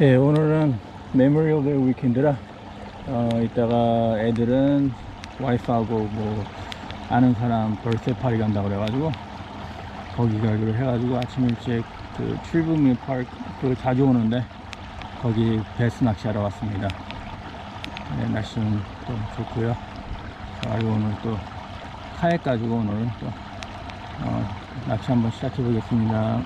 예, 오늘은 메모리얼 데이 위켄드라 이따가 애들은 와이프하고 뭐 아는 사람 벌스데이 파티 간다고 그래가지고 거기 가기로 해가지고 아침 일찍 그 트리브밀 파크 그 자주 오는데 거기 베스 낚시하러 왔습니다. 네, 날씨는 또 좋고요. 그리고 오늘 또 카약 가지고 오늘 또 낚시 한번 시작해 보겠습니다.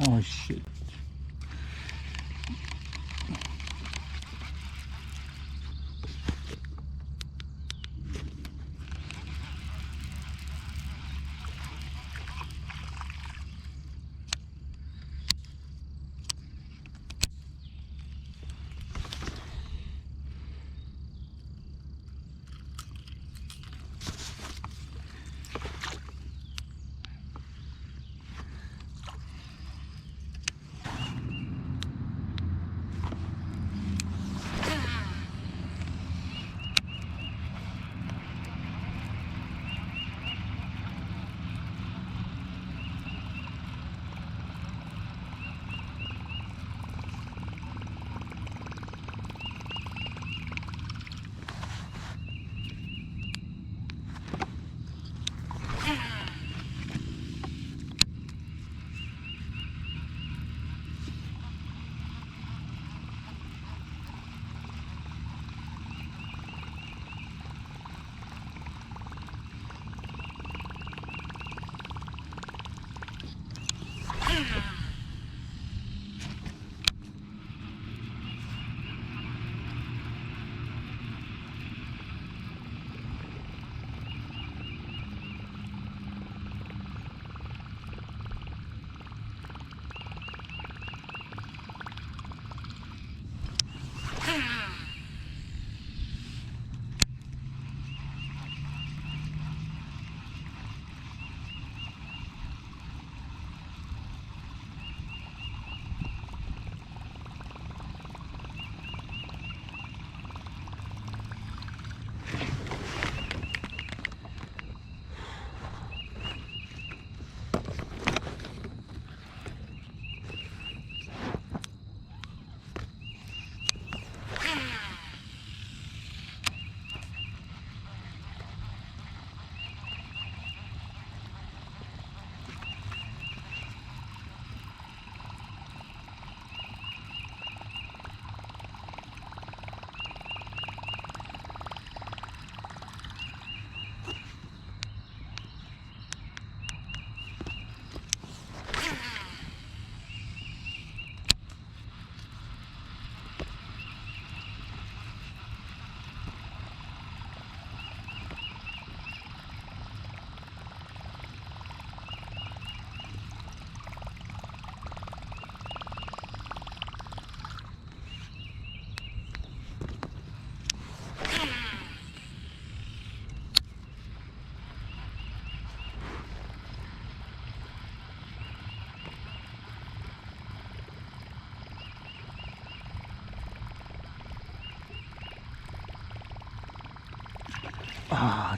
Oh shit.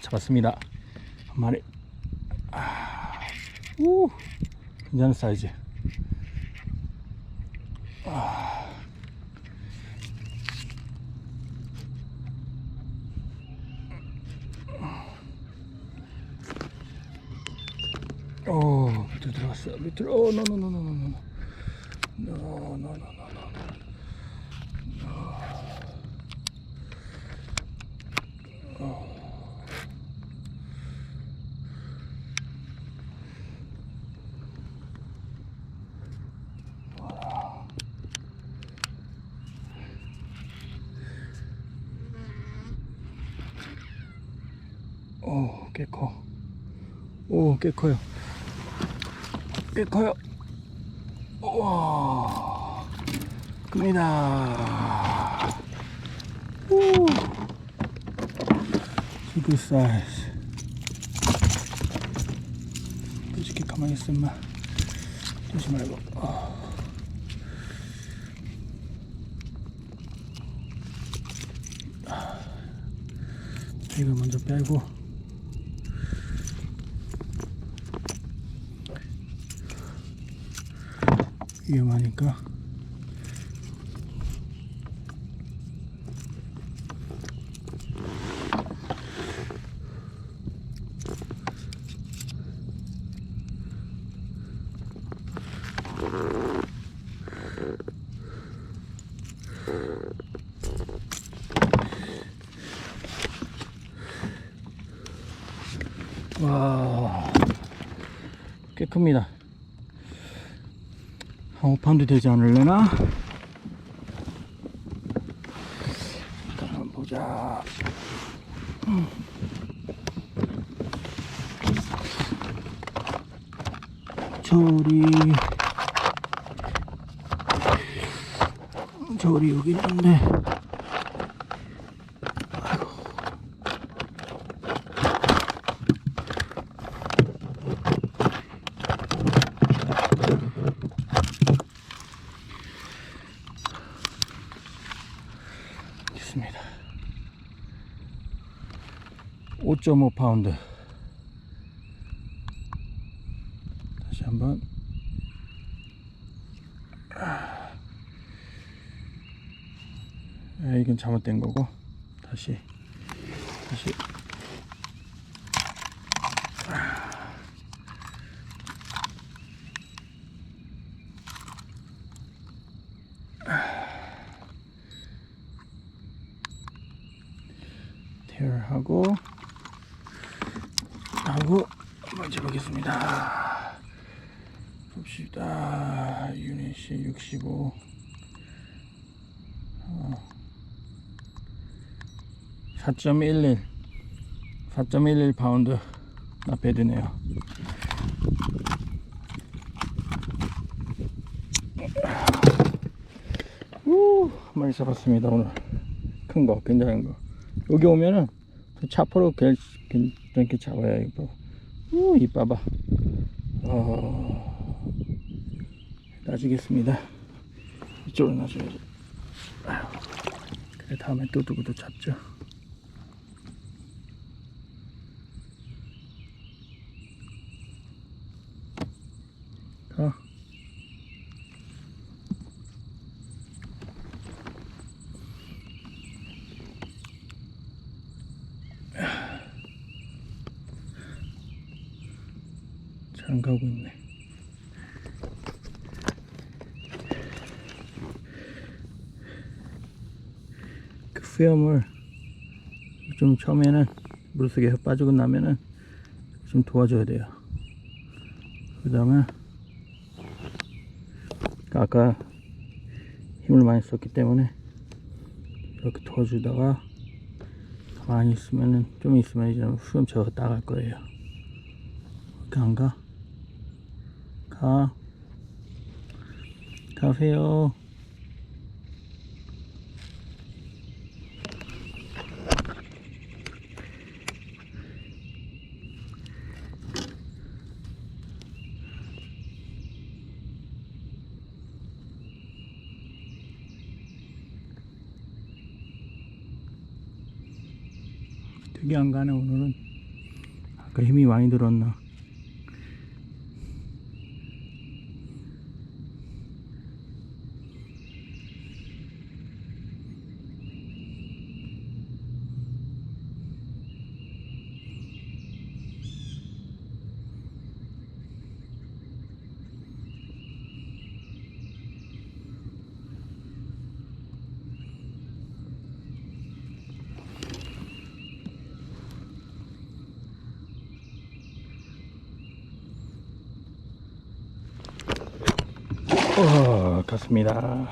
잡았습니다. 한 마리. 우, 괜찮은 사이즈. 밑으로 들어갔어. 밑으로. 노. 꽤 커. 꽤 커요. 꽤 커요. 우와, 큽니다. good size. 솔직히 가만히 있으면 조심하고. 이거 먼저 빼고. 위험하니까. 와, 꽤 큽니다. 한 5파운드 되지 않을래나? 일단 한번 보자. 저리 여기 있는데. 있습니다. 5.5파운드. 다시 한번. 이건 잘못된 거고. 다시. 테어하고 한번 재보겠습니다. 봅시다. 유닛이 65. 4.11 파운드 나 배드네요. 한 마리 잡았습니다. 오늘 큰 거, 굉장한 거. 여기 오면은 차포로 괜찮게 잡아야 이거. 이 봐봐. 놔주겠습니다. 이쪽으로 놔줘야지. 그래, 다음에 또 누구도 잡죠. 잘 가고 있네. 그 수염을 좀 처음에는 물속에 빠지고 나면은 좀 도와줘야 돼요. 그 다음에 아까 힘을 많이 썼기 때문에 이렇게 도와주다가 가만히 있으면은 좀 있으면 이제 수염 저어 나갈 거예요. 이렇게 안 가? 가세요. 그게 안 가네 오늘은. 아까 힘이 많이 들었나. 갔습니다.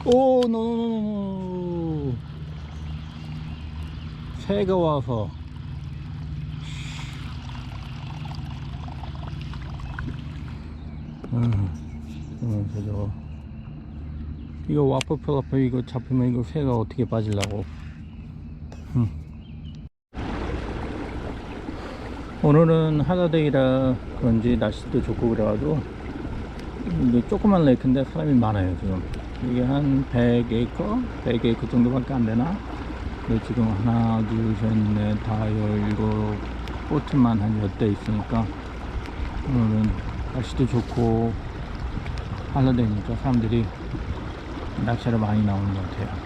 오, 노노노노. 새가 와서. 저거. 이거 와퍼 플라퍼 이거 잡히면 이거 새가 어떻게 빠지려고. 오늘은 하다데이라 그런지 날씨도 좋고 그래가지고 이게 조그만 레이크인데 사람이 많아요 지금. 이게 한 100에이커 정도밖에 안 되나? 근데 지금 하나 둘셋넷 다 17 보트만 한 10대 있으니까 오늘은 날씨도 좋고 하다데이니까 사람들이 낚시하러 많이 나오는 것 같아요.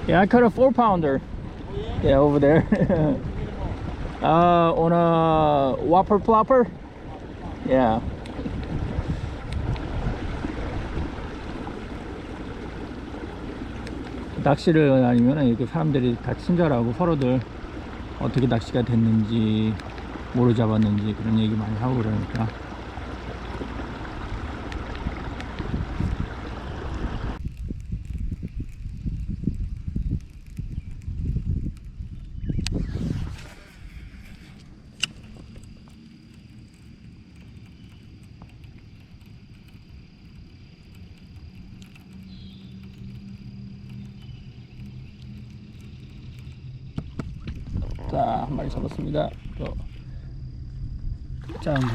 Yeah, I caught a 4-pounder. Yeah, over there. On a whopper plopper. Yeah. 낚시를 다니면 이렇게 사람들이 다 친절하고 서로들 어떻게 낚시가 됐는지 뭐로 잡았는지 그런 얘기 많이 하고 그러니까 자, 한 마리 잡았습니다. 또 작은 거.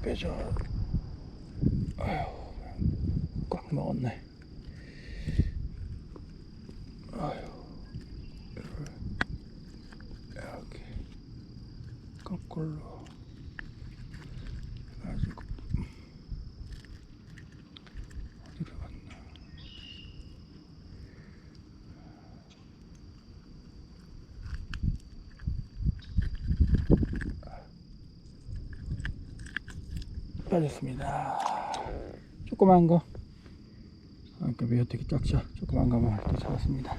빼줘. 아유, 꽉 먹었네. 아유, 이렇게 거꾸로 해가지고 어디로 갔나? 빠졌습니다. 조그만 거. 아까 왜 어떻게 작죠? 조그만 거만 또 잡았습니다.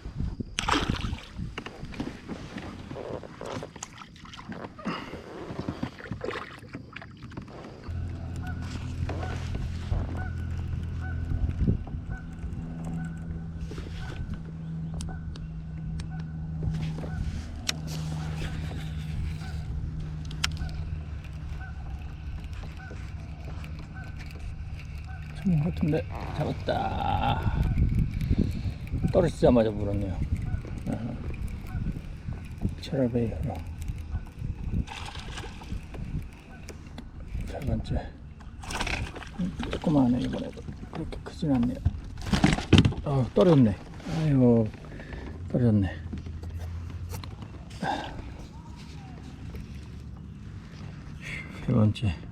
것 같은데 잡았다. 떨어지자마자 물었네요. 체라베이로 세 번째. 조그마하네. 이번에도 그렇게 크진 않네요. 떨어졌네. 아이고, 떨어졌네. 세 번째.